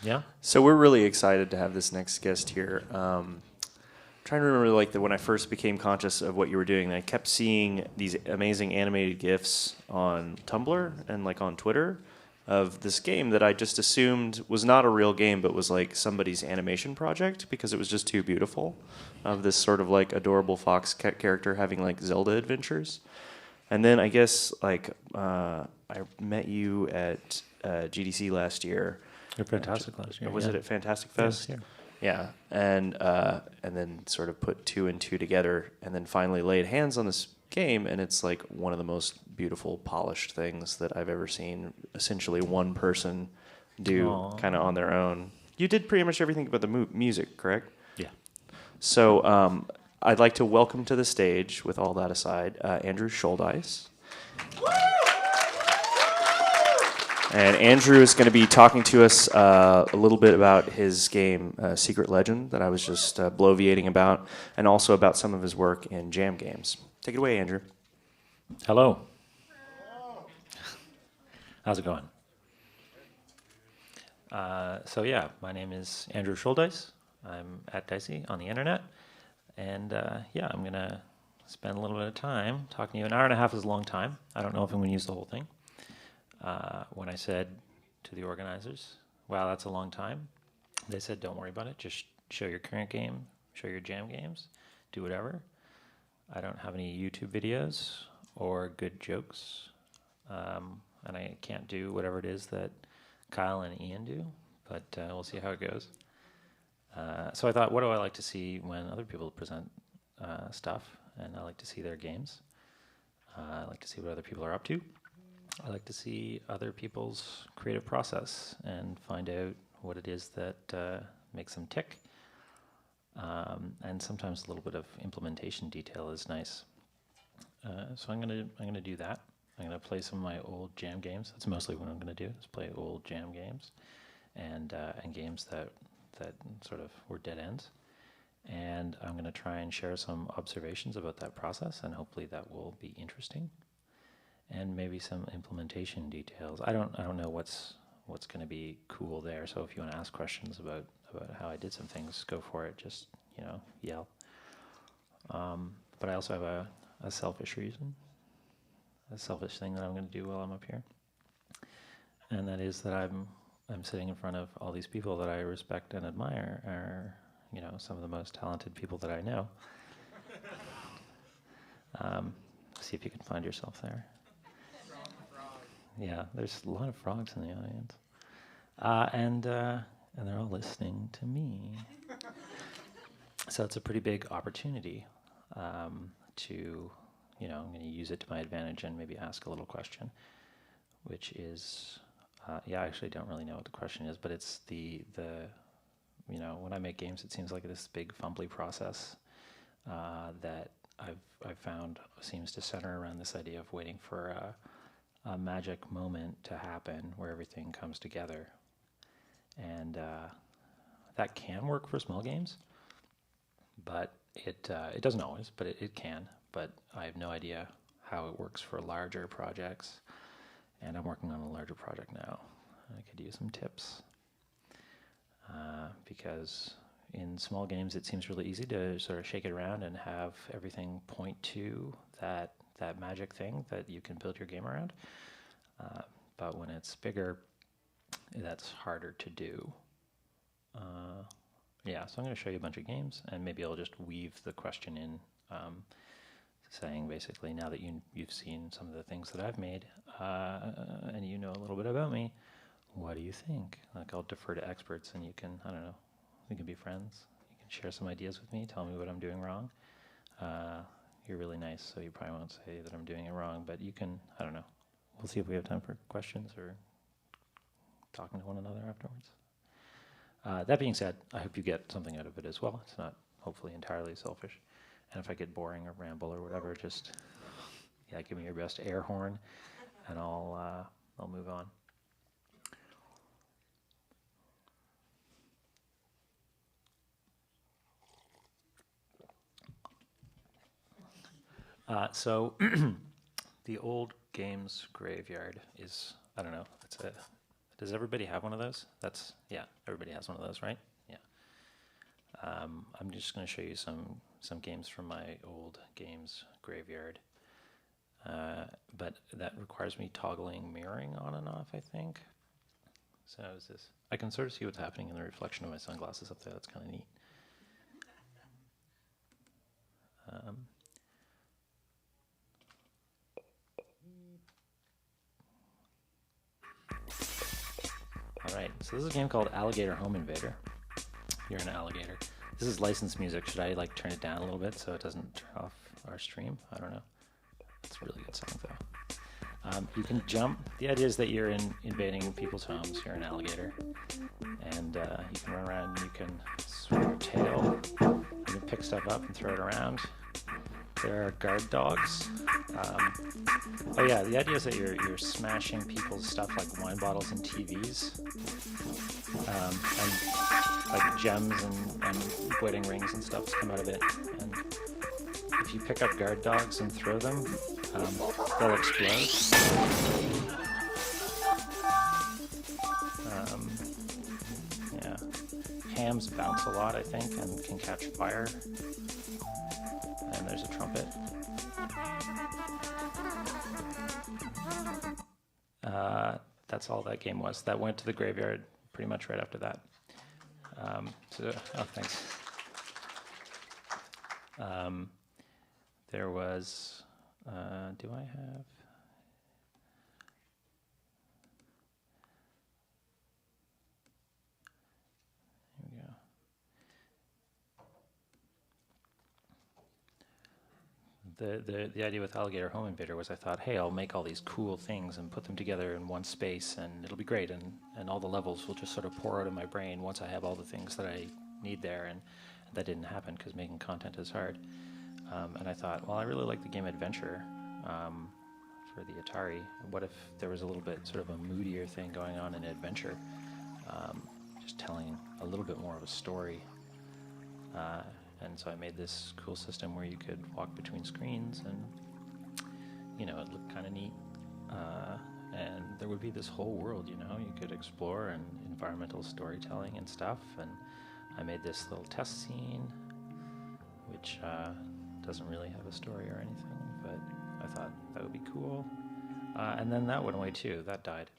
Yeah. So we're really excited to have this next guest here. Trying to remember when I first became conscious of what you were doing, I kept seeing these amazing animated GIFs on Tumblr and like on Twitter of this game that I just assumed was not a real game, but was like somebody's animation project because it was just too beautiful. Of this sort of like adorable fox character having like Zelda adventures. And then I guess I met you at GDC last year. You're fantastic last year. Was it at Fantastic Yes, Fest? yeah. Yeah, and then sort of put two and two together, and then finally laid hands on this game, and it's like one of the most beautiful, polished things that I've ever seen. Essentially, one person do kind of on their own. You did pretty much everything but the music, correct? Yeah. So I'd like to welcome to the stage, with all that aside, Andrew Shouldice. And Andrew is going to be talking to us a little bit about his game, Secret Legend, that I was just bloviating about, and also about some of his work in jam games. Take it away, Andrew. Hello. How's it going? So yeah, my name is Andrew Shouldice. I'm at Dicey on the internet. And yeah, I'm going to spend a little bit of time talking to you. An hour and a half is a long time. I don't know if I'm going to use the whole thing. When I said to the organizers, wow, that's a long time, they said, don't worry about it. Just show your current game, show your jam games, do whatever. I don't have any YouTube videos or good jokes. And I can't do whatever it is that Kyle and Ian do, but we'll see how it goes. So I thought, what do I like to see when other people present stuff? And I like to see their games. I like to see what other people are up to. I like to see other people's creative process and find out what it is that makes them tick. And sometimes a little bit of implementation detail is nice. So I'm gonna do that. I'm gonna play some of my old jam games. That's mostly what I'm gonna do, is play old jam games and games that sort of were dead ends. And I'm gonna try and share some observations about that process, and hopefully that will be interesting. And maybe some implementation details. I don't know what's going to be cool there. So if you want to ask questions about how I did some things, go for it. Just yell. But I also have a selfish reason, a selfish thing that I'm going to do while I'm up here, and that is that I'm sitting in front of all these people that I respect and admire. Are some of the most talented people that I know. See if you can find yourself there. Yeah, there's a lot of frogs in the audience, and they're all listening to me. So it's a pretty big opportunity to, I'm going to use it to my advantage and maybe ask a little question, which is, I actually don't really know what the question is, but it's the when I make games, it seems like this big fumbly process that I've found seems to center around this idea of waiting for a magic moment to happen where everything comes together. And that can work for small games, but it doesn't always, but it can. But I have no idea how it works for larger projects, and I'm working on a larger project now. I could use some tips, because in small games it seems really easy to sort of shake it around and have everything point to that magic thing that you can build your game around. But when it's bigger, that's harder to do. So I'm going to show you a bunch of games, and maybe I'll just weave the question in, saying basically, now that you've seen some of the things that I've made, and you know a little bit about me, what do you think? Like, I'll defer to experts, and you can, I don't know, we can be friends. You can share some ideas with me, tell me what I'm doing wrong. You're really nice, so you probably won't say that I'm doing it wrong, but you can, I don't know. We'll see if we have time for questions or talking to one another afterwards. That being said, I hope you get something out of it as well. It's not hopefully entirely selfish. And if I get boring or ramble or whatever, just give me your best air horn, and I'll move on. So the old games graveyard is, I don't know, it's a Does everybody have one of those? Yeah, everybody has one of those, right? Yeah. I'm just going to show you some games from my old games graveyard. But that requires me toggling mirroring on and off, I think. So is this? I can sort of see what's happening in the reflection of my sunglasses up there. That's kind of neat. All right, so this is a game called Alligator Home Invader. You're an alligator. This is licensed music. Should I like turn it down a little bit so it doesn't turn off our stream? I don't know. It's a really good song though. You can jump. The idea is that you're invading people's homes. You're an alligator, and you can run around. And you can swing your tail. You can pick stuff up and throw it around. There are guard dogs. Oh yeah, the idea is that you're smashing people's stuff like wine bottles and TVs, and like gems and wedding rings and stuff come out of it. And if you pick up guard dogs and throw them, they'll explode. Yeah, hams bounce a lot, I think, and can catch fire. And there's a trumpet. That's all that game was. That went to the graveyard pretty much right after that. Oh, thanks. There was, do I have? Here we go. The idea with Alligator Home Invader was I thought, hey, I'll make all these cool things and put them together in one space, and it'll be great, and all the levels will just sort of pour out of my brain once I have all the things that I need there, and that didn't happen because making content is hard. And I thought, well, I really like the game Adventure for the Atari. What if there was a little bit sort of a moodier thing going on in Adventure, just telling a little bit more of a story. And so I made this cool system where you could walk between screens and, you know, it looked kind of neat. And there would be this whole world, you know, you could explore and environmental storytelling and stuff. And I made this little test scene, which doesn't really have a story or anything, but I thought that would be cool. And then that went away too, that died.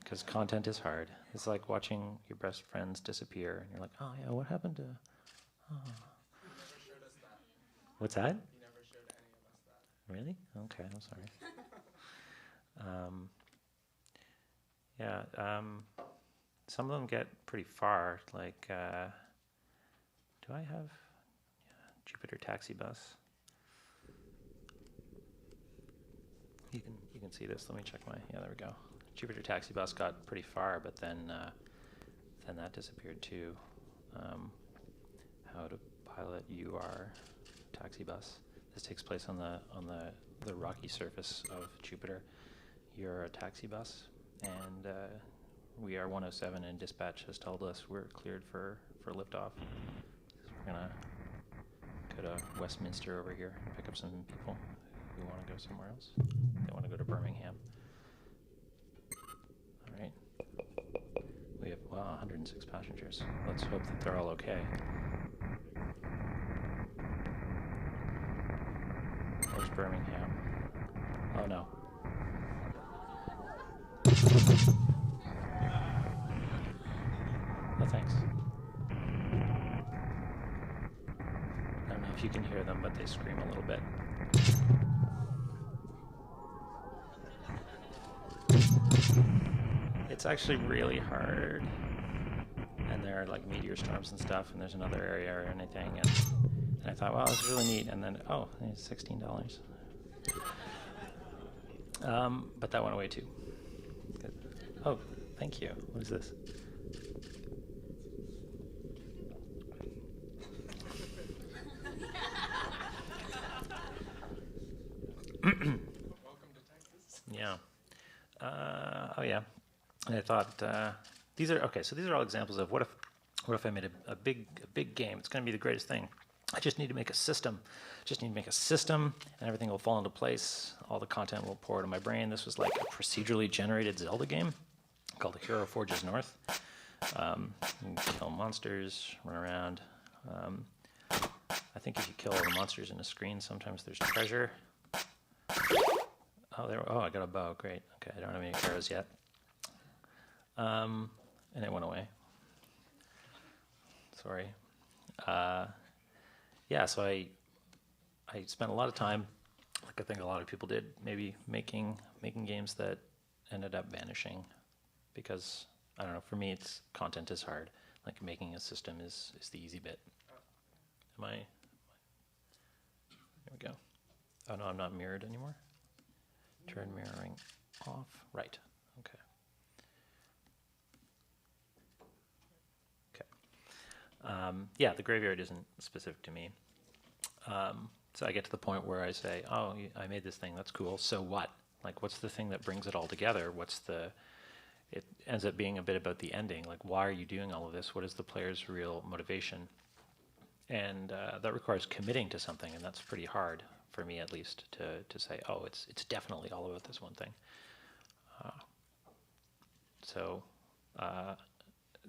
Because content is hard. It's like watching your best friends disappear, and you're like, oh yeah, what happened to... Oh. You never showed us that. What's that? You never showed any of us that. Really? Okay, I'm sorry. Yeah, some of them get pretty far. Like, do I have Jupiter Taxi Bus? You can see this. Let me check my. Yeah, there we go. Jupiter Taxi Bus got pretty far, but then that disappeared too. How to pilot UR taxi bus. This takes place on the rocky surface of Jupiter. You're a taxi bus, and we are 107, and dispatch has told us we're cleared for liftoff. So we're gonna go to Westminster over here and pick up some people who want to go somewhere else. They want to go to Birmingham. All right. We have 106 passengers. Let's hope that they're all okay. There's Birmingham. Oh no. No thanks. I don't know if you can hear them, but they scream a little bit. It's actually really hard. And there are like meteor storms and stuff, and there's another area or anything, and I thought, wow, this is really neat, and then, oh, it's $16. But that went away too. Good. Oh, thank you. What is this? Welcome to Texas. Yeah. Oh yeah. And I thought these are okay. So these are all examples of what if I made a big game? It's going to be the greatest thing. I just need to make a system. Just need to make a system, and everything will fall into place. All the content will pour into my brain. This was like a procedurally generated Zelda game, called The Hero Forges North. You can kill monsters, run around. I think if you kill all the monsters in a screen, sometimes there's treasure. Oh, I got a bow. Great. Okay, I don't have any arrows yet. And it went away. Sorry. Yeah, so I spent a lot of time, like I think a lot of people did, maybe making games that ended up vanishing, because I don't know. For me, content is hard. Like making a system is the easy bit. Am I? There we go. Oh no, I'm not mirrored anymore. Turn mirroring off. Right. Okay. Yeah, the graveyard isn't specific to me. So I get to the point where I say, oh, I made this thing, that's cool, so what? Like, what's the thing that brings it all together? It ends up being a bit about the ending. Like, why are you doing all of this? What is the player's real motivation? And that requires committing to something, and that's pretty hard, for me at least, to say, oh, it's definitely all about this one thing.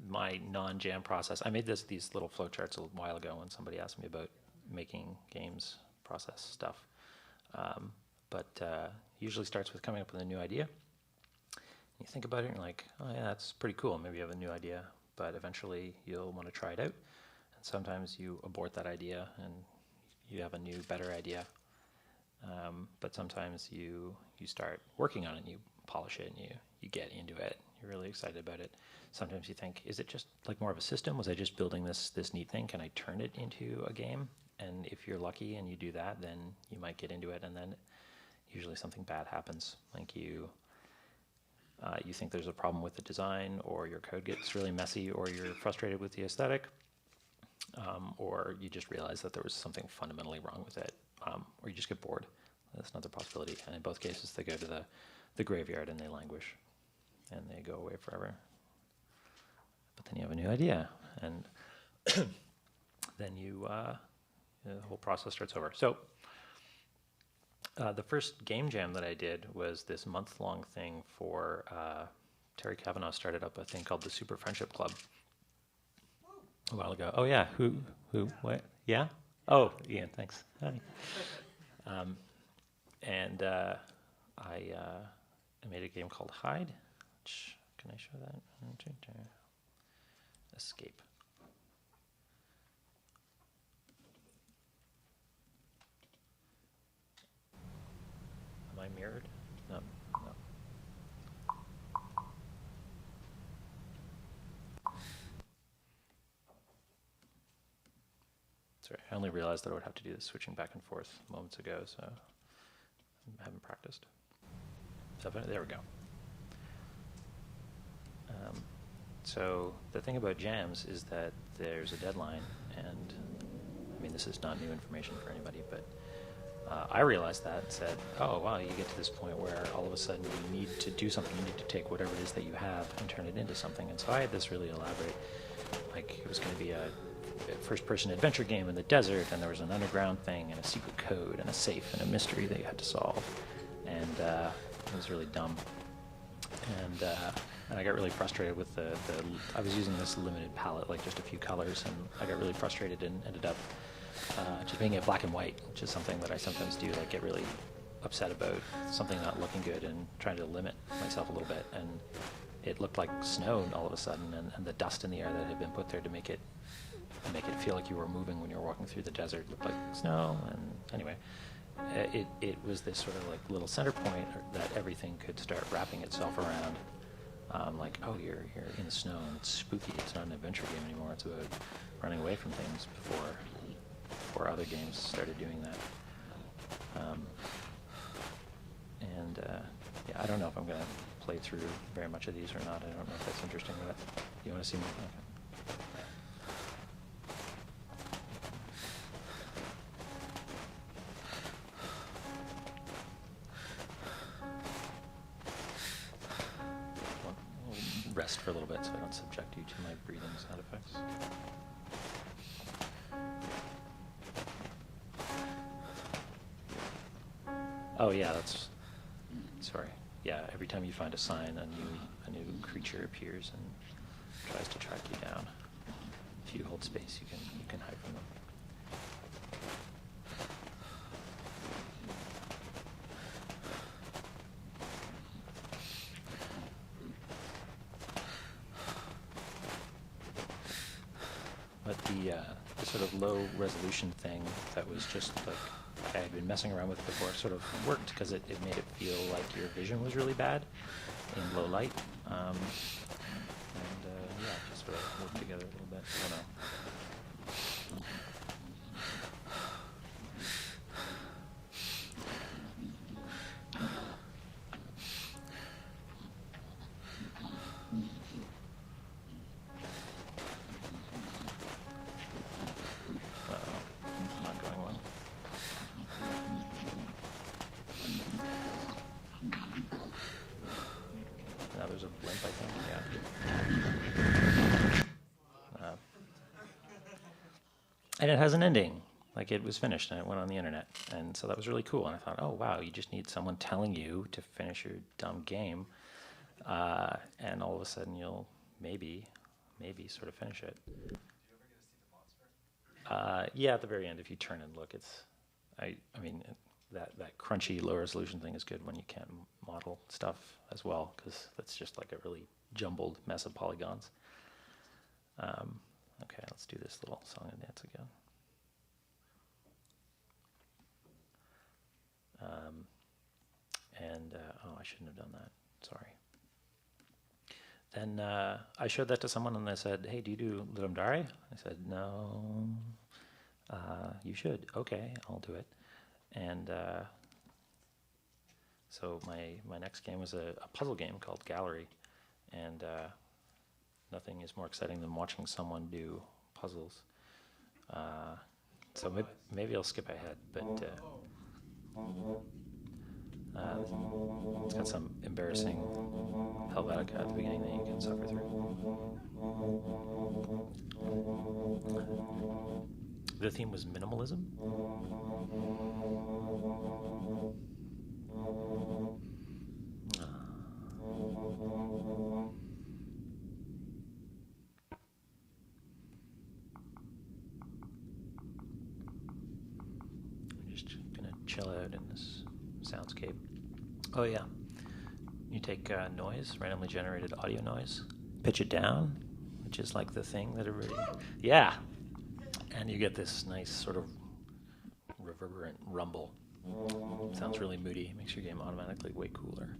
My non-jam process, I made these little flowcharts a while ago when somebody asked me about making games process stuff. Usually starts with coming up with a new idea. You think about it and you're like, oh yeah, that's pretty cool. Maybe you have a new idea, but eventually you'll want to try it out. And sometimes you abort that idea and you have a new, better idea. But sometimes you start working on it and you polish it and you get into it. You're really excited about it. Sometimes you think, is it just like more of a system? Was I just building this neat thing? Can I turn it into a game? And if you're lucky and you do that, then you might get into it, and then usually something bad happens. Like you think there's a problem with the design, or your code gets really messy, or you're frustrated with the aesthetic, or you just realize that there was something fundamentally wrong with it, or you just get bored. That's another possibility. And in both cases, they go to the graveyard and they languish, and they go away forever. But then you have a new idea, and then the whole process starts over. So the first game jam that I did was this month-long thing for Terry Kavanaugh started up a thing called the Super Friendship Club a while ago. Oh yeah, who, what? Yeah? Oh, Ian, thanks. Hi. I made a game called Hide. Which, can I show that? Escape. Am I mirrored? No. Sorry, I only realized that I would have to do this switching back and forth moments ago, so I haven't practiced. So there we go. So the thing about jams is that there's a deadline, and I mean, this is not new information for anybody, but I realized that and said, oh, wow, you get to this point where all of a sudden you need to do something. You need to take whatever it is that you have and turn it into something. And so I had this really elaborate, like it was going to be a first-person adventure game in the desert, and there was an underground thing and a secret code and a safe and a mystery that you had to solve. And it was really dumb. And I got really frustrated with I was using this limited palette, like just a few colors, and I got really frustrated and ended up just making it black and white, which is something that I sometimes do, like get really upset about something not looking good and trying to limit myself a little bit. And it looked like snow all of a sudden, and the dust in the air that had been put there to make it feel like you were moving when you were walking through the desert looked like snow. And anyway, it was this sort of like little center point that everything could start wrapping itself around. Like, oh, you're in the snow and it's spooky. It's not an adventure game anymore. It's about running away from things before other games started doing that. Yeah, I don't know if I'm going to play through very much of these or not. I don't know if that's interesting. But you want to see more? Okay. Rest for a little bit so I don't subject you to my breathing sound effects. Oh yeah, sorry. Yeah, every time you find a sign, a new creature appears and tries to track you down. If you hold space, you can hide from them. But the sort of low resolution thing that was just like I had been messing around with before sort of worked because it made it feel like your vision was really bad in low light. Yeah, it just sort of worked together a little bit. I don't know. Not going well. Now there's a blimp, I think. Yeah. And it has an ending. Like it was finished and it went on the internet. And so that was really cool. And I thought, oh, wow, you just need someone telling you to finish your dumb game. And all of a sudden you'll maybe sort of finish it. Yeah, at the very end, if you turn and look, it's, I mean, that crunchy low resolution thing is good when you can't model stuff as well, because that's just like a really jumbled mess of polygons. Okay, let's do this little song and dance again. Oh, I shouldn't have done that. Sorry. Then I showed that to someone and they said, hey, do you do Ludum Dare? I said, no. You should. Okay, I'll do it. And so my next game was a puzzle game called Gallery. And nothing is more exciting than watching someone do puzzles. So maybe I'll skip ahead, but it's got some embarrassing Helvetica at the beginning that you can suffer through. The theme was minimalism. I'm just gonna chill out in this soundscape. Oh yeah, you take noise, randomly generated audio noise, pitch it down, which is like the thing that everybody, yeah, and you get this nice sort of reverberant rumble. Sounds really moody, makes your game automatically way cooler.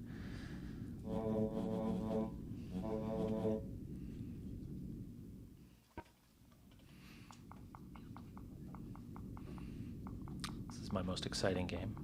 This is my most exciting game.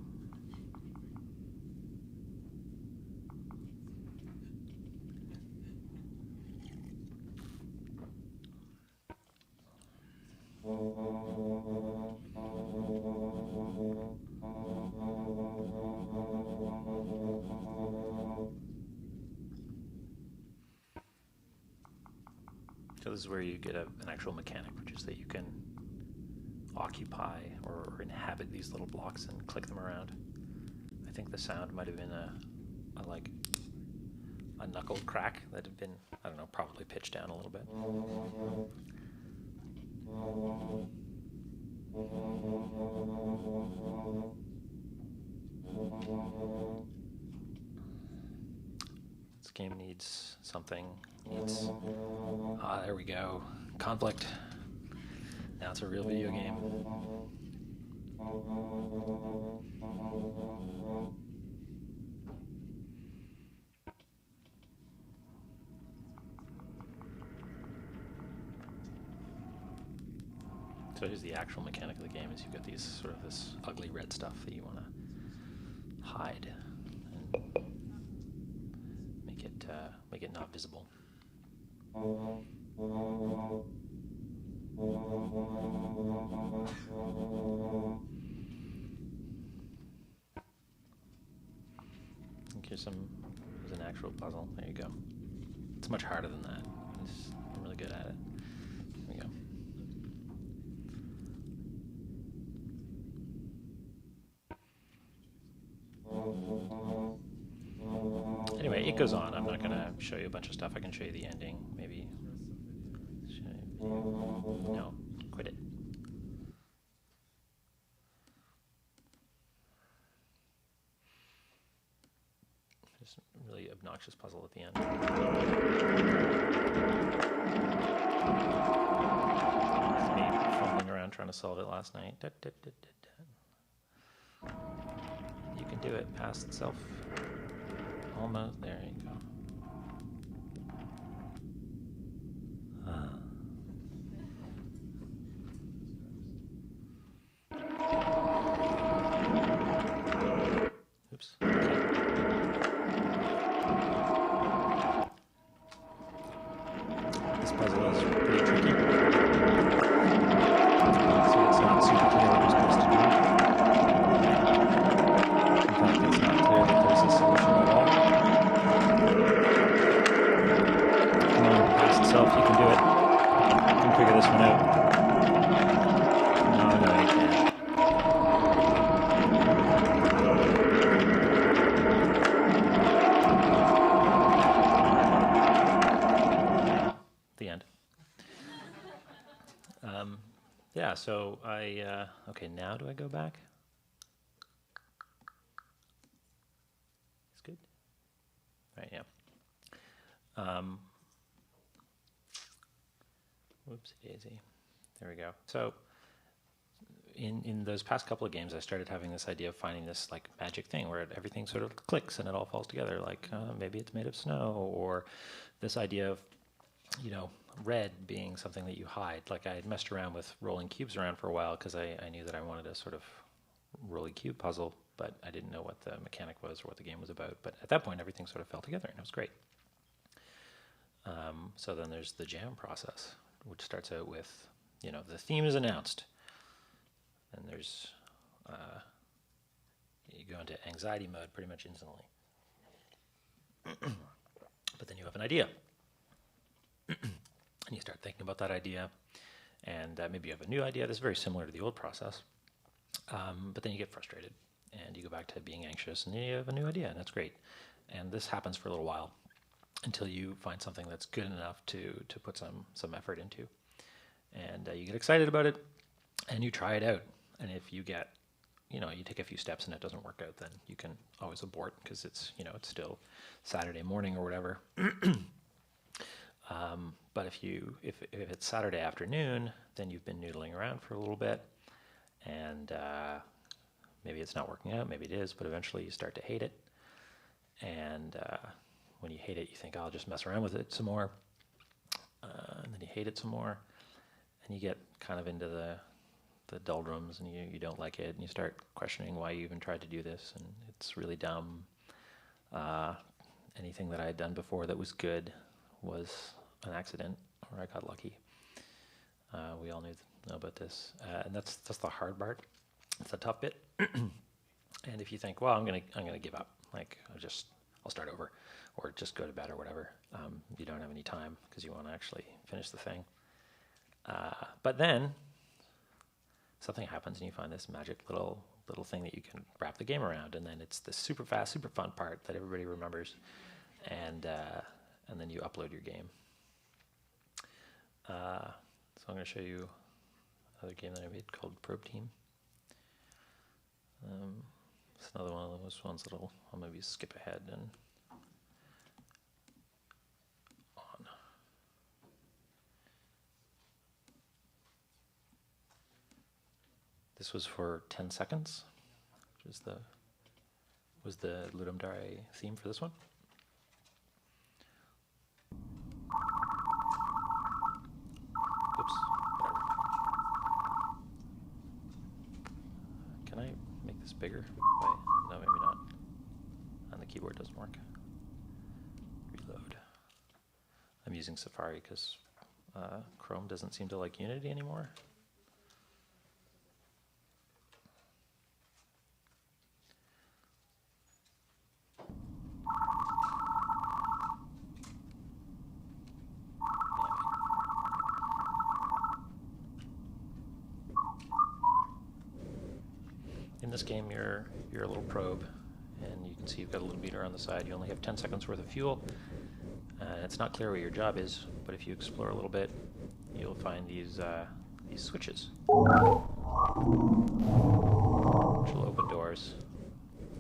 So this is where you get an actual mechanic, which is that you can occupy or inhabit these little blocks and click them around. I think the sound might have been a knuckle crack that had been, I don't know, probably pitched down a little bit. This game needs something. There we go. Conflict. Now it's a real video game. So here's the actual mechanic of the game: is you've got these sort of this ugly red stuff that you want to hide and make it not visible. I think here's an actual puzzle. There you go. It's much harder than that. I'm really good at it. There we go. Anyway, it goes on. I'm not going to show you a bunch of stuff. I can show you the ending, maybe. No, quit it. Just a really obnoxious puzzle at the end. It's me fumbling around trying to solve it last night. You can do it. Past self. Almost. There you go. Oops. Okay. This puzzle is pretty tricky. So it's not super clear what you're supposed to do. In fact, it's not clear that there's a solution at all. Come on, past self, you can do it. You can figure this one out. No, you can't. The end. Yeah, so okay, now do I go back? It's good? Right, yeah. Whoopsie daisy. There we go. So in those past couple of games, I started having this idea of finding this like magic thing where everything sort of clicks and it all falls together. Like maybe it's made of snow, or this idea of, you know, red being something that you hide. Like I had messed around with rolling cubes around for a while because I knew that I wanted a sort of rolly cube puzzle, but I didn't know what the mechanic was or what the game was about. But at that point, everything sort of fell together and it was great. So then there's the jam process, which starts out with, you know, the theme is announced. And there's, you go into anxiety mode pretty much instantly. But then you have an idea. And you start thinking about that idea, and maybe you have a new idea that's very similar to the old process. But then you get frustrated, and you go back to being anxious, and then you have a new idea, and that's great. And this happens for a little while until you find something that's good enough to put some effort into. And you get excited about it, and you try it out. And if you get, you know, you take a few steps and it doesn't work out, then you can always abort because it's, you know, it's still Saturday morning or whatever. But if it's Saturday afternoon, then you've been noodling around for a little bit, and maybe it's not working out, maybe it is, but eventually you start to hate it. And when you hate it, you think, oh, I'll just mess around with it some more. And then you hate it some more, and you get kind of into the doldrums, and you don't like it, and you start questioning why you even tried to do this, and it's really dumb. Anything that I had done before that was good was an accident, or I got lucky. We all know about this, and that's the hard part. It's the tough bit. And if you think, well, I'm gonna give up, like I'll start over, or just go to bed or whatever, you don't have any time because you want to actually finish the thing. But then something happens, and you find this magic little thing that you can wrap the game around, and then it's this super fast, super fun part that everybody remembers, and then you upload your game. So I'm going to show you another game that I made called Probe Team. It's another one of those ones that I'll maybe skip ahead and on. This was for 10 seconds, which is was the Ludum Dare theme for this one. Oops, whatever. Can I make this bigger? Wait, no, maybe not. And the keyboard doesn't work. Reload. I'm using Safari because Chrome doesn't seem to like Unity anymore. In this game, you're a little probe, and you can can see you've got a little meter on the side. You only have 10 seconds worth of fuel. It's not clear what your job is, but if you explore a little bit, you'll find these switches, which will open doors.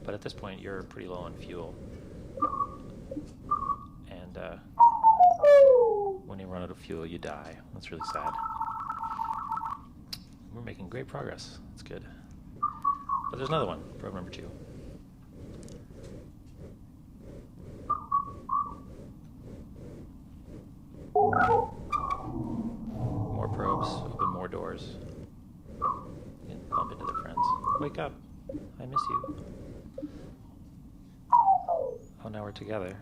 But at this point, you're pretty low on fuel. And when you run out of fuel, you die. That's really sad. We're making great progress. That's good. But there's another one, probe number 2. More probes, open more doors. And bump into their friends. Wake up. I miss you. Oh, now we're together.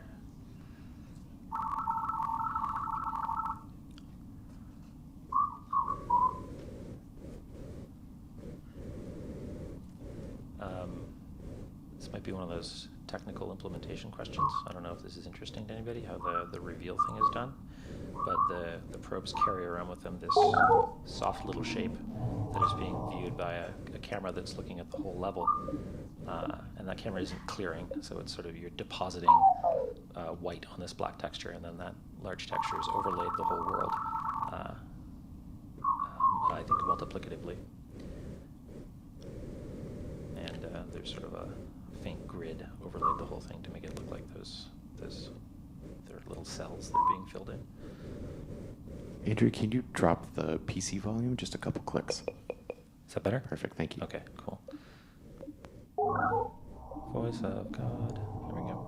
This might be one of those technical implementation questions. I don't know if this is interesting to anybody, how the reveal thing is done. But the probes carry around with them this soft little shape that is being viewed by a camera that's looking at the whole level. And that camera isn't clearing, so it's sort of, you're depositing white on this black texture, and then that large texture is overlaid the whole world, I think multiplicatively. And there's sort of a faint grid overlaid the whole thing to make it look like those they're little cells that are being filled in. Andrew, can you drop the PC volume just a couple clicks? Is that better? Perfect, thank you. Okay, cool. Voice of God. There we go.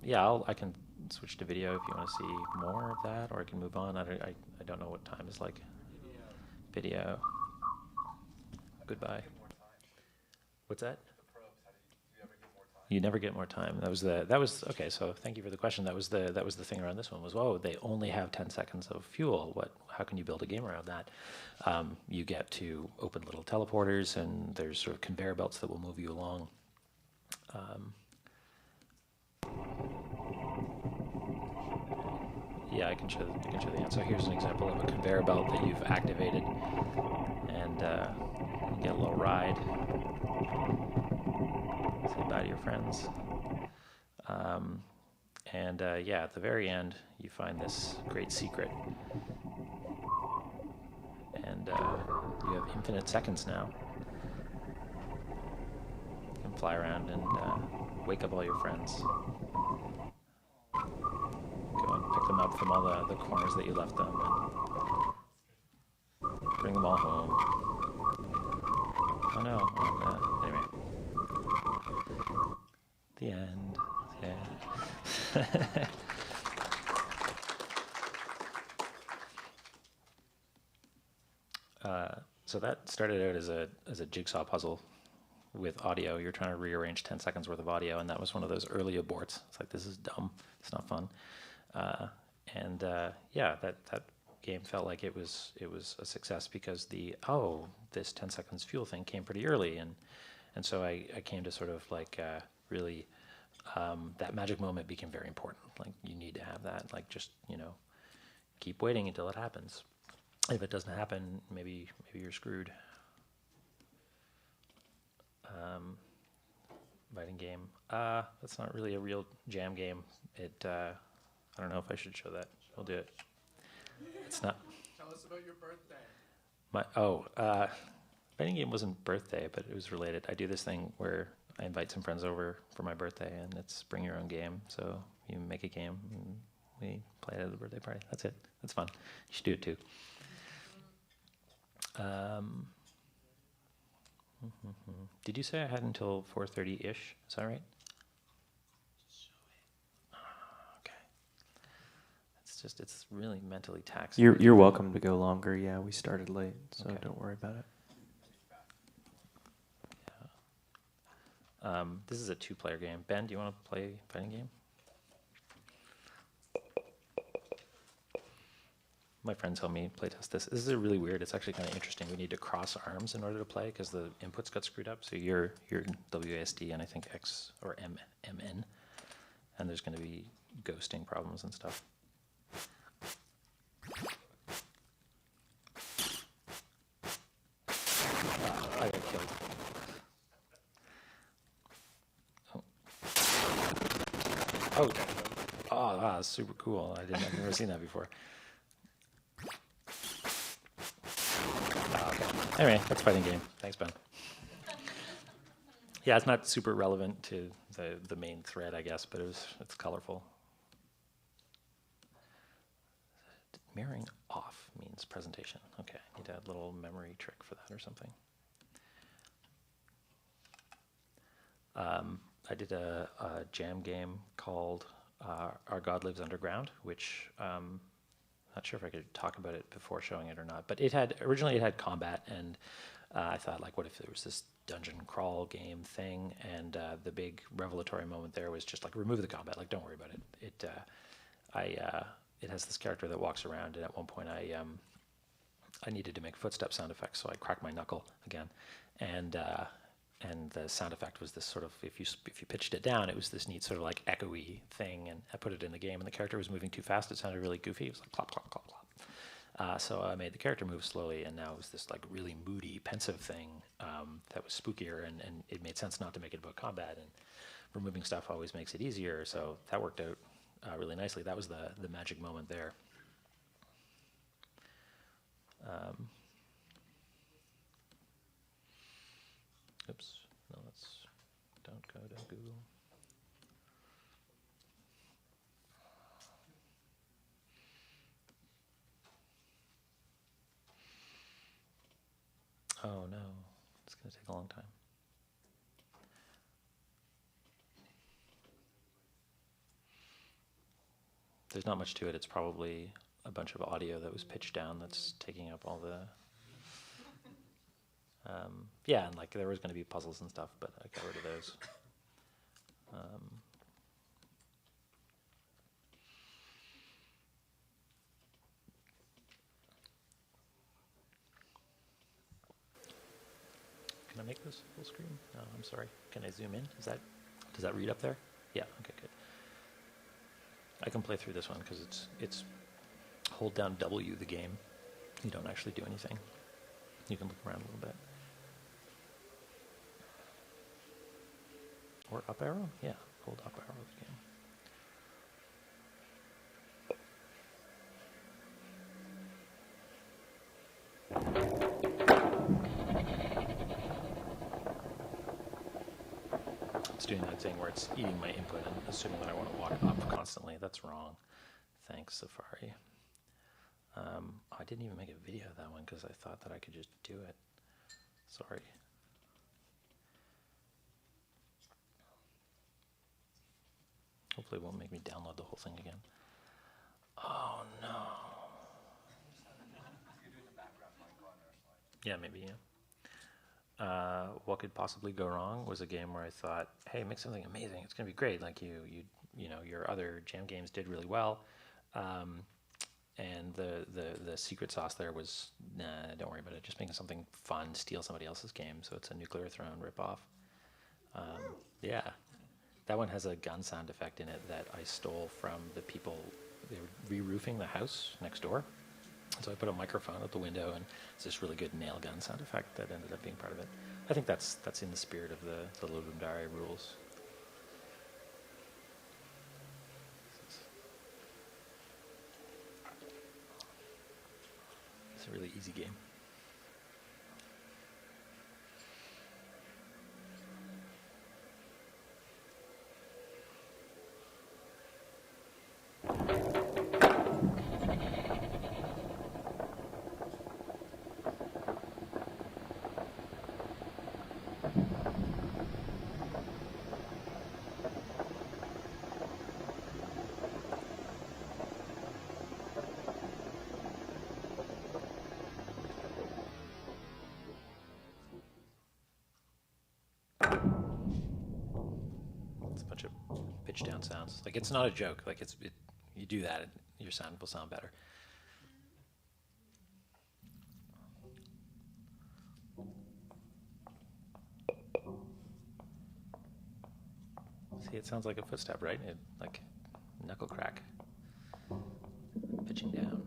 Yeah, I can switch to video if you want to see more of that, or I can move on. I don't know what time is like. Video. Goodbye. What's that? You never get more time. That was okay. So thank you for the question. That was the thing around this one was, oh, they only have 10 seconds of fuel. How can you build a game around that? You get to open little teleporters, and there's sort of conveyor belts that will move you along. Yeah, I can show the answer. Here's an example of a conveyor belt that you've activated, and you get a little ride. Say bye to your friends. Yeah, at the very end, you find this great secret. And you have infinite seconds now. You can fly around and wake up all your friends. Go and pick them up from all the corners that you left them, and bring them all home. Oh no. Anyway. The end. Yeah. So that started out as a jigsaw puzzle with audio. You're trying to rearrange 10 seconds worth of audio, and that was one of those early aborts. It's like, this is dumb. It's not fun. Yeah, that game felt like it was a success because this 10 seconds fuel thing came pretty early, and so I came to sort of like really that magic moment became very important. Like, you need to have that. Like, just keep waiting until it happens. If it doesn't happen, maybe you're screwed. Fighting game. That's not really a real jam game. I don't know if I should show that. We'll do it. It's not. Tell us about your birthday. Fighting game wasn't birthday, but it was related. I do this thing where I invite some friends over for my birthday, and it's bring your own game. So you make a game, and we play it at the birthday party. That's it. That's fun. You should do it too. Did you say I had until 4:30-ish? Is that right? Okay. It's really mentally taxing. You're welcome to go longer. Yeah, we started late, so Okay. don't worry about it. Yeah. This is a 2-player game. Ben, do you want to play a fighting game? My friends helped me playtest this. This is really weird. It's actually kind of interesting. We need to cross arms in order to play because the inputs got screwed up. So you're WASD and I think X or MN, and there's going to be ghosting problems and stuff. I got killed. Oh, that's super cool. I've never seen that before. Okay. Anyway, that's fighting game. Thanks, Ben. Yeah, it's not super relevant to the main thread, I guess, but it's colorful. Mirroring off means presentation. Okay, I need a little memory trick for that or something. I did a jam game called Our God Lives Underground, which not sure if I could talk about it before showing it or not, but originally it had combat, and I thought, like, what if there was this dungeon crawl game thing, and the big revelatory moment there was just like, remove the combat, like, don't worry about it. It has this character that walks around, and at one point I needed to make footstep sound effects, so I cracked my knuckle again, and the sound effect was this sort of, if you pitched it down, it was this neat sort of like echoey thing, and I put it in the game, and the character was moving too fast. It sounded really goofy. It was like clop, clop, clop, clop. So I made the character move slowly, and now it was this like really moody, pensive thing that was spookier, and it made sense not to make it about combat, and removing stuff always makes it easier, so that worked out really nicely. That was the magic moment there. Oops, no, don't go to Google. Oh no, it's going to take a long time. There's not much to it. It's probably a bunch of audio that was pitched down that's taking up all the... yeah, and like there was going to be puzzles and stuff, but I got rid of those. Can I make this full screen? No, I'm sorry. Can I zoom in? Does that read up there? Yeah, okay, good. I can play through this one because it's hold down W the game. You don't actually do anything. You can look around a little bit. Or up arrow? Yeah, hold up arrow the game. It's doing that thing where it's eating my input and assuming that I want to walk up constantly. That's wrong. Thanks, Safari. I didn't even make a video of that one because I thought that I could just do it. Sorry. Hopefully it won't make me download the whole thing again. Oh no. Yeah, maybe, yeah. What could possibly go wrong was a game where I thought, hey, make something amazing. It's going to be great. Like you know, your other jam games did really well. And the secret sauce there was, nah, don't worry about it. Just making something fun, steal somebody else's game. So it's a Nuclear Throne ripoff. Yeah. That one has a gun sound effect in it that I stole from the people. They were re-roofing the house next door. So I put a microphone out the window, and it's this really good nail gun sound effect that ended up being part of it. I think that's in the spirit of the Lodum Dare rules. It's a really easy game. It's a bunch of pitch down sounds. Like, it's not a joke. Like, you do that, your sound will sound better. See, it sounds like a footstep, right? Like knuckle crack. Pitching down.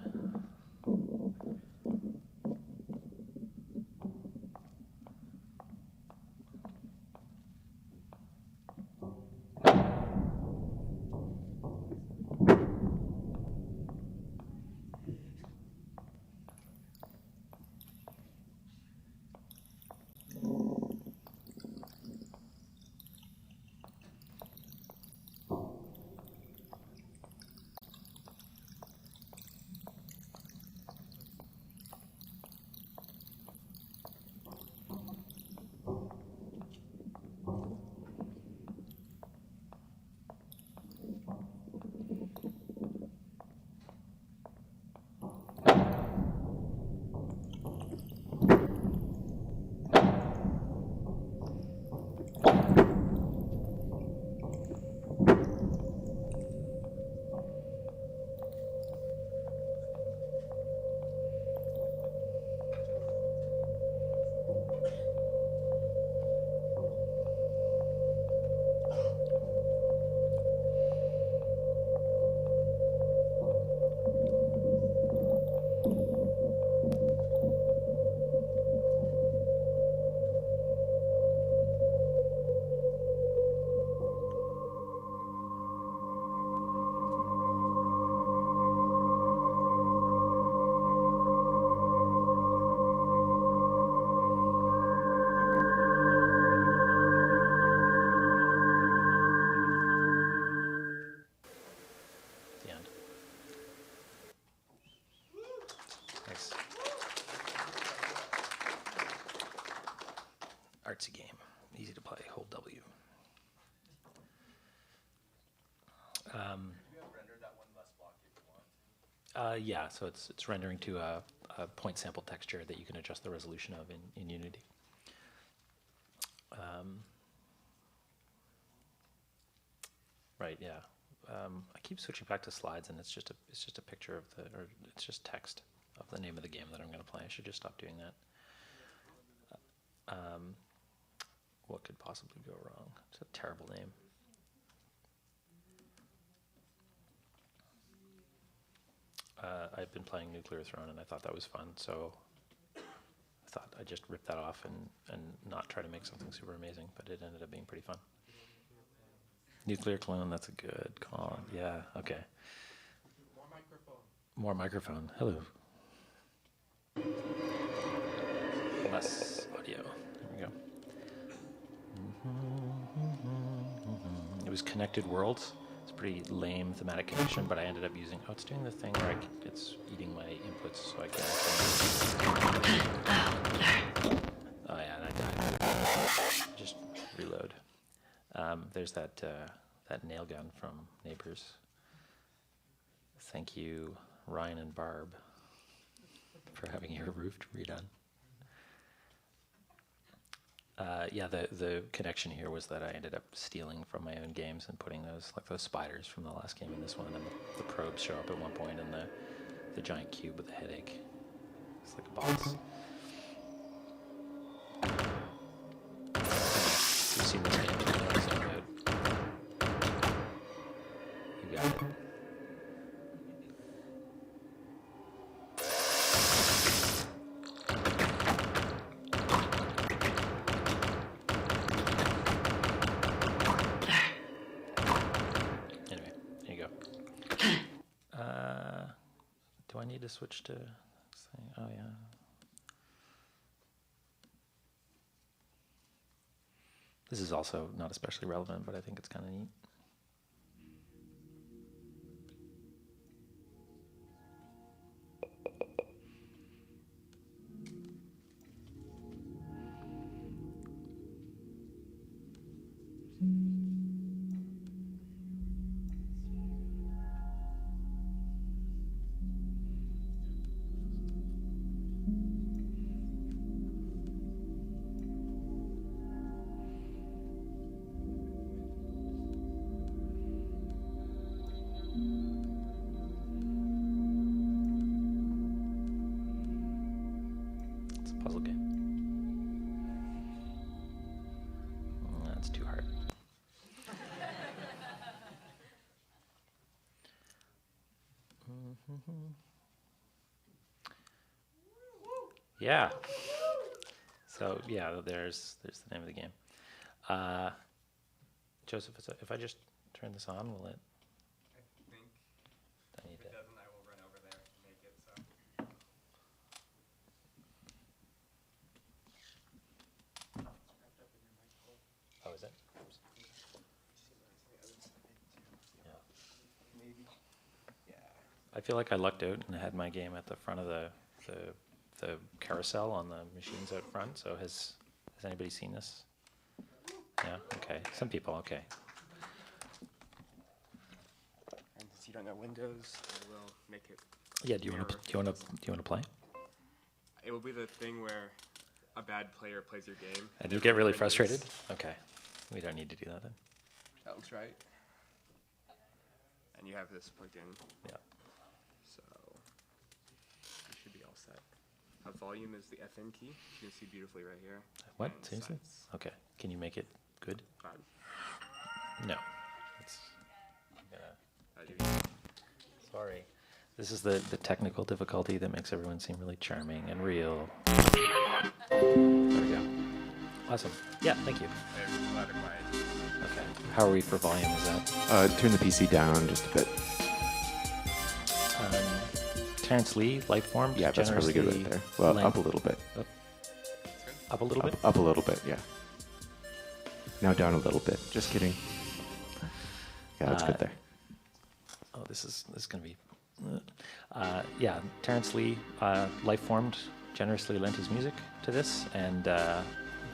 artsy game, easy to play, hold W. Yeah, so it's rendering to a point sample texture that you can adjust the resolution of in Unity. Right, yeah. I keep switching back to slides, and it's just a picture of or it's just text of the name of the game that I'm going to play. I should just stop doing that. What could possibly go wrong? It's a terrible name. I've been playing Nuclear Throne, and I thought that was fun, so I thought I'd just rip that off and not try to make something super amazing, but it ended up being pretty fun. Nuclear Clone, that's a good call. Yeah, okay. More microphone. More microphone. Hello. Less audio. There we go. It was Connected Worlds. It's a pretty lame thematic connection, but I ended up using. Oh, it's doing the thing where it's eating my inputs, so I can. Oh yeah, and I died. Just reload. There's that nail gun from Neighbors. Thank you, Ryan and Barb, for having your roof redone. Yeah, the connection here was that I ended up stealing from my own games and putting those spiders from the last game in this one, and the probes show up at one point, and the giant cube with the headache. It's like a boss. You've seen this game, you know what it's about. You got it. Anyway, there you go. Do I need to switch to? Oh yeah. This is also not especially relevant, but I think it's kind of neat. It's a puzzle game. That's too hard. Yeah. So yeah, there's the name of the game. Joseph, if I just turn this on, will it? I think I need if to. it doesn't, I will run over there and make it so. Oh, is it? Yeah. Maybe. Yeah. I feel like I lucked out and had my game at the front of the carousel on the machines out front. So has anybody seen this? Yeah. Okay. Some people. Okay. And since you don't know Windows, I will make it. Yeah. Do you want to play? It will be the thing where a bad player plays your game. And you get really frustrated. Okay. We don't need to do that then. That looks right. And you have this plugged in, Yeah. so you should be all set. Volume is the FN key. You can see beautifully right here. What? And Seriously? size. Okay. Can you make it good? Fine. No. It's, I do. sorry. This is the technical difficulty that makes everyone seem really charming and real. There we go. Awesome. Yeah, thank you. They're loud or quiet. Okay. How are we for volume? Is that Turn the PC down just a bit. Terrence Lee, Lifeform? Yeah, that's really good right there. Well, up a little bit. Up a little bit? Up a little bit, yeah. Now down a little bit. Just kidding. Yeah, that's good there. Oh, this is going to be... yeah, Terrence Lee, Lifeformed, generously lent his music to this, and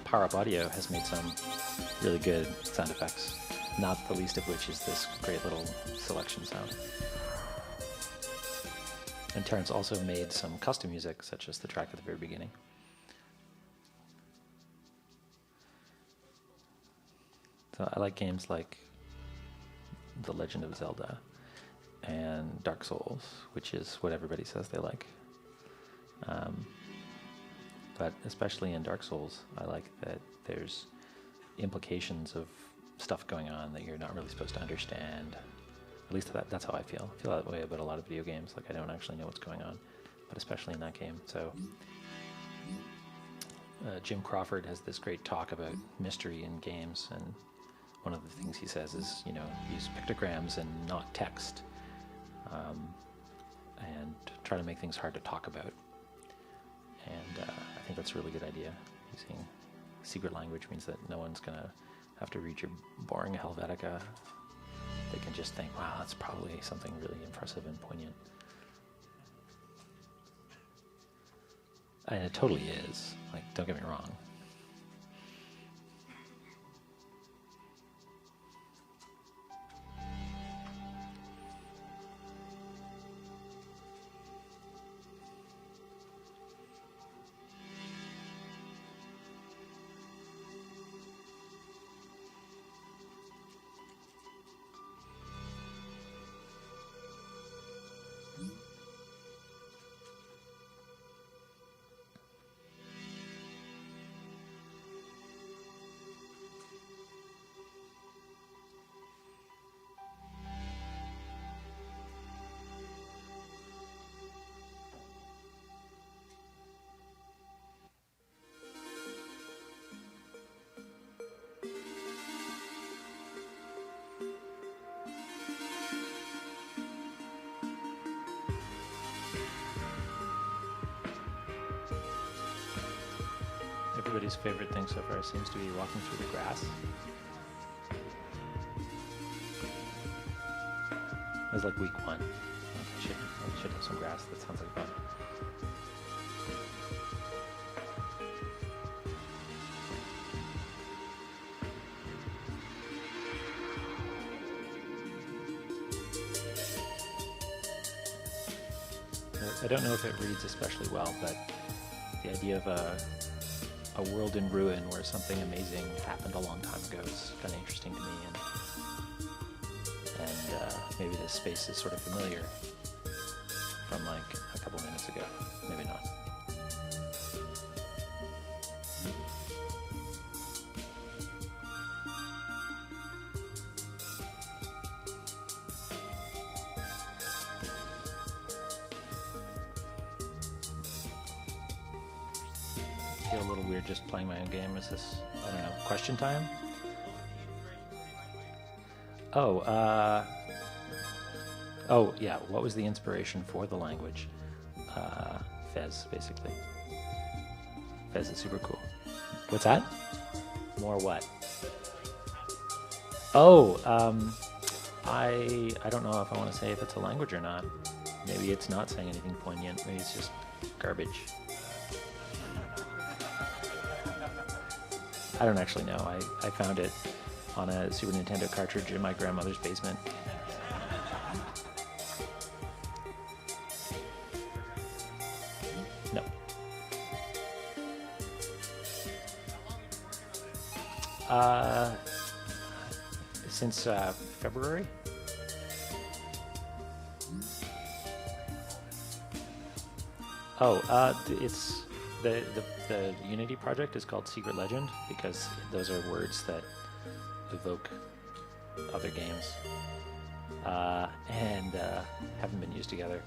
Power Up Audio has made some really good sound effects, not the least of which is this great little selection sound. And Terrence also made some custom music, such as the track at the very beginning. So I like games like The Legend of Zelda and Dark Souls, which is what everybody says they like. But especially in Dark Souls, I like that there's implications of stuff going on that you're not really supposed to understand. At least that's how I feel. I feel that way about a lot of video games. Like I don't actually know what's going on, but especially in that game. So Jim Crawford has this great talk about mystery in games, and one of the things he says is, you know, use pictograms and not text, and try to make things hard to talk about. And I think that's a really good idea. Using secret language means that no one's going to have to read your boring Helvetica. They can just think, wow, that's probably something really impressive and poignant. And it totally is. Like, don't get me wrong. Everybody's favorite thing so far seems to be walking through the grass. It was like week 1. Like I should have some grass. That sounds like fun. I don't know if it reads especially well, but the idea of a world in ruin where something amazing happened a long time ago is kind of interesting to me, and maybe this space is sort of familiar from like a couple minutes ago. Maybe not. Feel a little weird just playing my own game. Is this, I don't know, question time? Oh, yeah, what was the inspiration for the language? Fez, basically. Fez is super cool. What's that? More what? Oh, I don't know if I want to say if it's a language or not. Maybe it's not saying anything poignant. Maybe it's just garbage. I don't actually know. I found it on a Super Nintendo cartridge in my grandmother's basement. No. Since February. Oh, it's the Unity project is called Secret Legend because those are words that evoke other games and haven't been used together.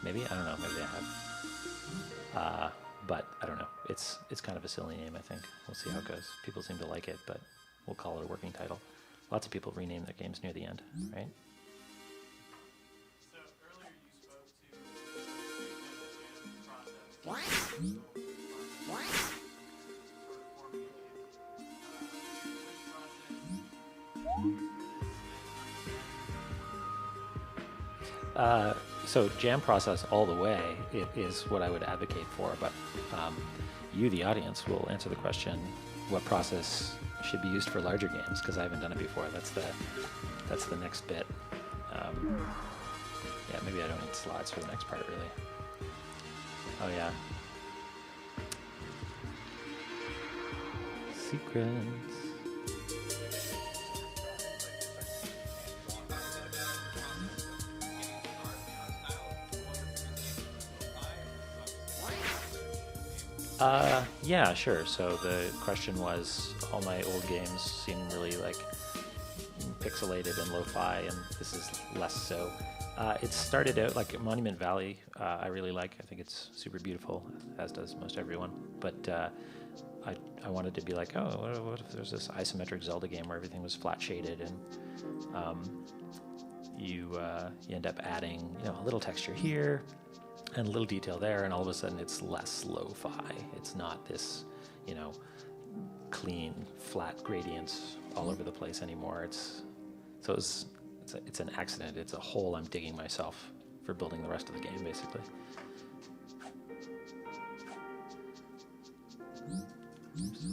Maybe, I don't know. Maybe they have. But I don't know. It's kind of a silly name, I think. We'll see how it goes. People seem to like it, but we'll call it a working title. Lots of people rename their games near the end, right? So earlier you spoke to the process. So jam process all the way is what I would advocate for, but you, the audience, will answer the question, what process should be used for larger games, because I haven't done it before. That's the next bit. Yeah, maybe I don't need slides for the next part, really. Oh yeah. Secrets. Yeah, sure. So the question was, all my old games seem really like pixelated and lo-fi, and this is less so. It started out like Monument Valley. I really like. I think it's super beautiful, as does most everyone. But I wanted to be like, oh, what if there's this isometric Zelda game where everything was flat shaded, and you end up adding a little texture here and a little detail there, and all of a sudden it's less lo-fi. It's not this clean flat gradients all over the place anymore. It's an accident. It's a hole I'm digging myself for building the rest of the game, basically. Oops.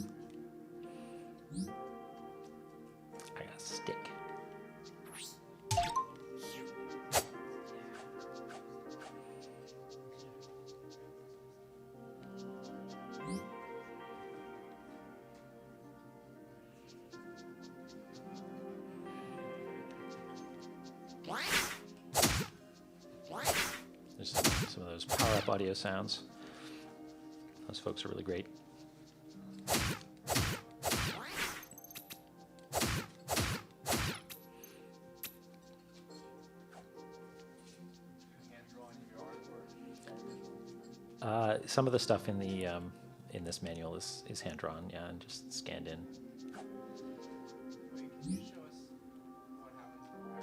I got a stick. There's some of those power-up audio sounds. Those folks are really great. Some of the stuff in the in this manual is hand drawn, yeah, and just scanned in. Wait, can you show us what happens in the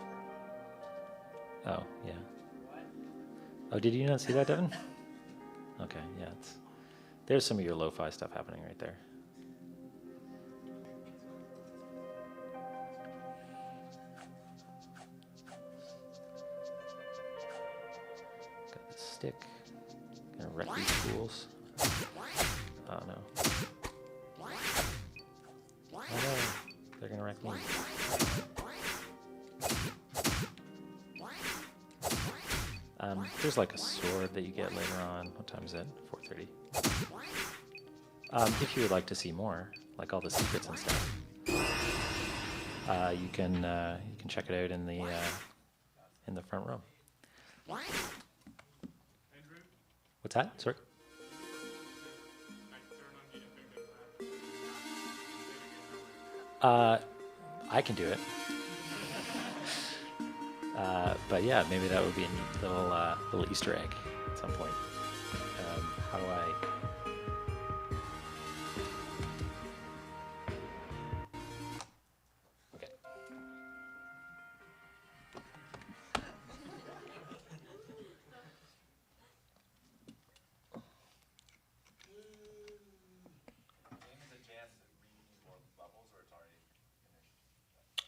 background? Oh, yeah. What? Oh, did you not see that, Devin? Okay, yeah. There's some of your lo-fi stuff happening right there. Got the stick. Gonna wreck these fools. Oh no. Oh no. They're gonna wreck me. There's like a sword that you get later on. What time is it? 4:30. If you would like to see more, like all the secrets and stuff, you can check it out in the front row. Andrew? What's that? Sorry. I turn on the effect of I can do it. But yeah, maybe that would be a neat little Easter egg at some point. How do I? Okay.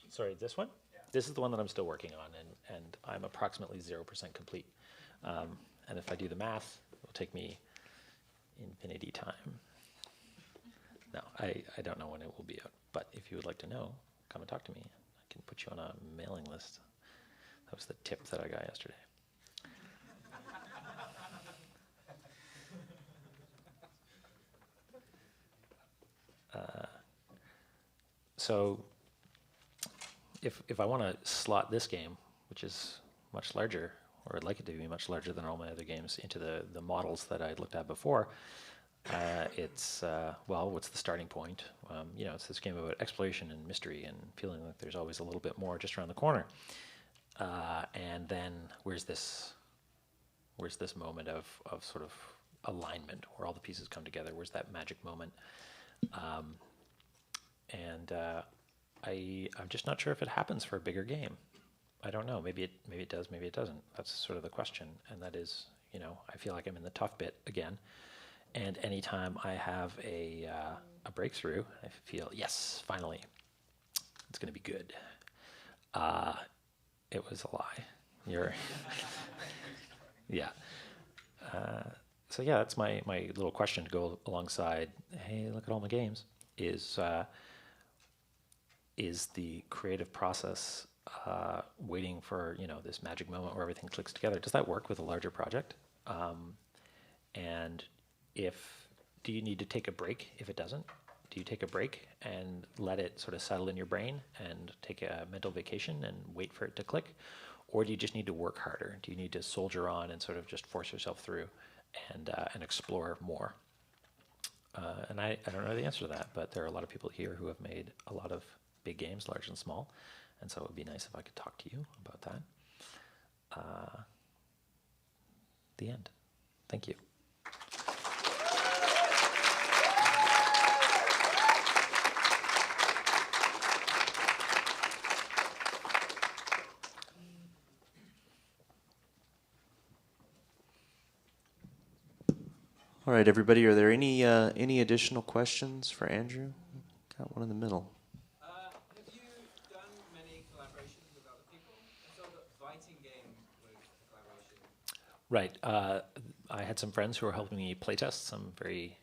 Sorry, this one? This is the one that I'm still working on, and I'm approximately 0% complete. And if I do the math, it will take me infinity time. No, I don't know when it will be out, but if you would like to know, come and talk to me. I can put you on a mailing list. That was the tip that I got yesterday. So if I want to slot this game, which is much larger, or I'd like it to be much larger than all my other games, into the models that I'd looked at before, it's, well, what's the starting point? It's this game about exploration and mystery and feeling like there's always a little bit more just around the corner. And then where's this moment of sort of alignment where all the pieces come together? Where's that magic moment? I'm just not sure if it happens for a bigger game. I don't know. Maybe it does. Maybe it doesn't. That's sort of the question. And that is, I feel like I'm in the tough bit again. And anytime I have a breakthrough, I feel, yes, finally, it's going to be good. It was a lie. Yeah. So yeah, that's my little question to go alongside. Hey, look at all my games. is the creative process waiting for this magic moment where everything clicks together? Does that work with a larger project? And do you need to take a break if it doesn't? Do you take a break and let it sort of settle in your brain and take a mental vacation and wait for it to click? Or do you just need to work harder? Do you need to soldier on and sort of just force yourself through and explore more? And I don't know the answer to that, but there are a lot of people here who have made a lot of big games, large and small, and so it would be nice if I could talk to you about that. The end. Thank you. All right, everybody, are there any additional questions for Andrew? Got one in the middle. Have you done many collaborations with other people? I saw that fighting game was a collaboration. Right. I had some friends who were helping me playtest, some very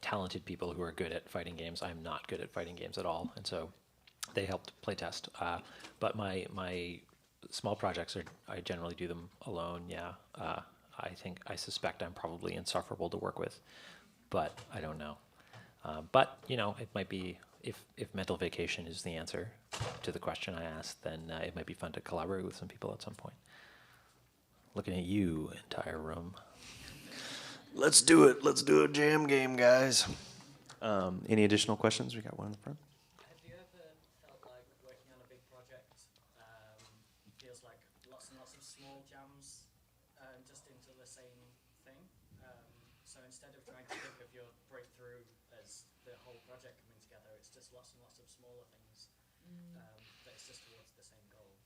talented people who are good at fighting games. I'm not good at fighting games at all, and so they helped playtest. But my small projects, I generally do them alone, yeah. I suspect I'm probably insufferable to work with, but I don't know. But it might be, if mental vacation is the answer to the question I asked, then it might be fun to collaborate with some people at some point. Looking at you, entire room. Let's do it. Let's do a jam game, guys. Any additional questions? We got one in the front. Have you ever felt like working on a big project feels like lots and lots of small jams just into the same thing? So instead of trying to think of your breakthrough as the whole project coming together, it's just lots and lots of smaller things that it's just towards the same goal.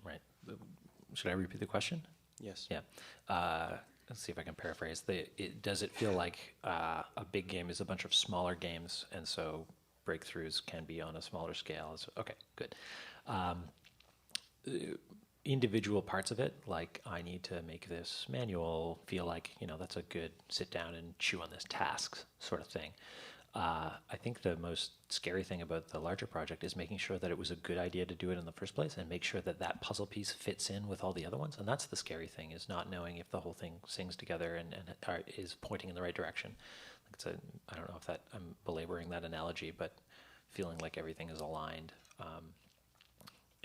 Right. Should I repeat the question? Yes. Yeah. Let's see if I can paraphrase. Does it feel like a big game is a bunch of smaller games, and so breakthroughs can be on a smaller scale? Okay, good. Individual parts of it, like I need to make this manual feel like, that's a good sit down and chew on this task sort of thing. I think the most scary thing about the larger project is making sure that it was a good idea to do it in the first place and make sure that that puzzle piece fits in with all the other ones. And that's the scary thing, is not knowing if the whole thing sings together and is pointing in the right direction. I don't know if I'm belaboring that analogy, but feeling like everything is aligned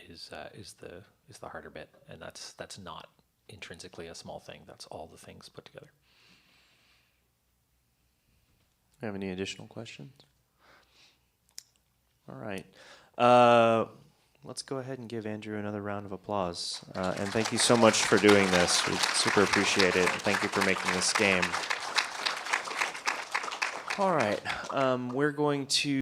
is the harder bit. And that's not intrinsically a small thing. That's all the things put together. Have any additional questions? All right. Let's go ahead and give Andrew another round of applause. And thank you so much for doing this. We super appreciate it. And thank you for making this game. All right. We're going to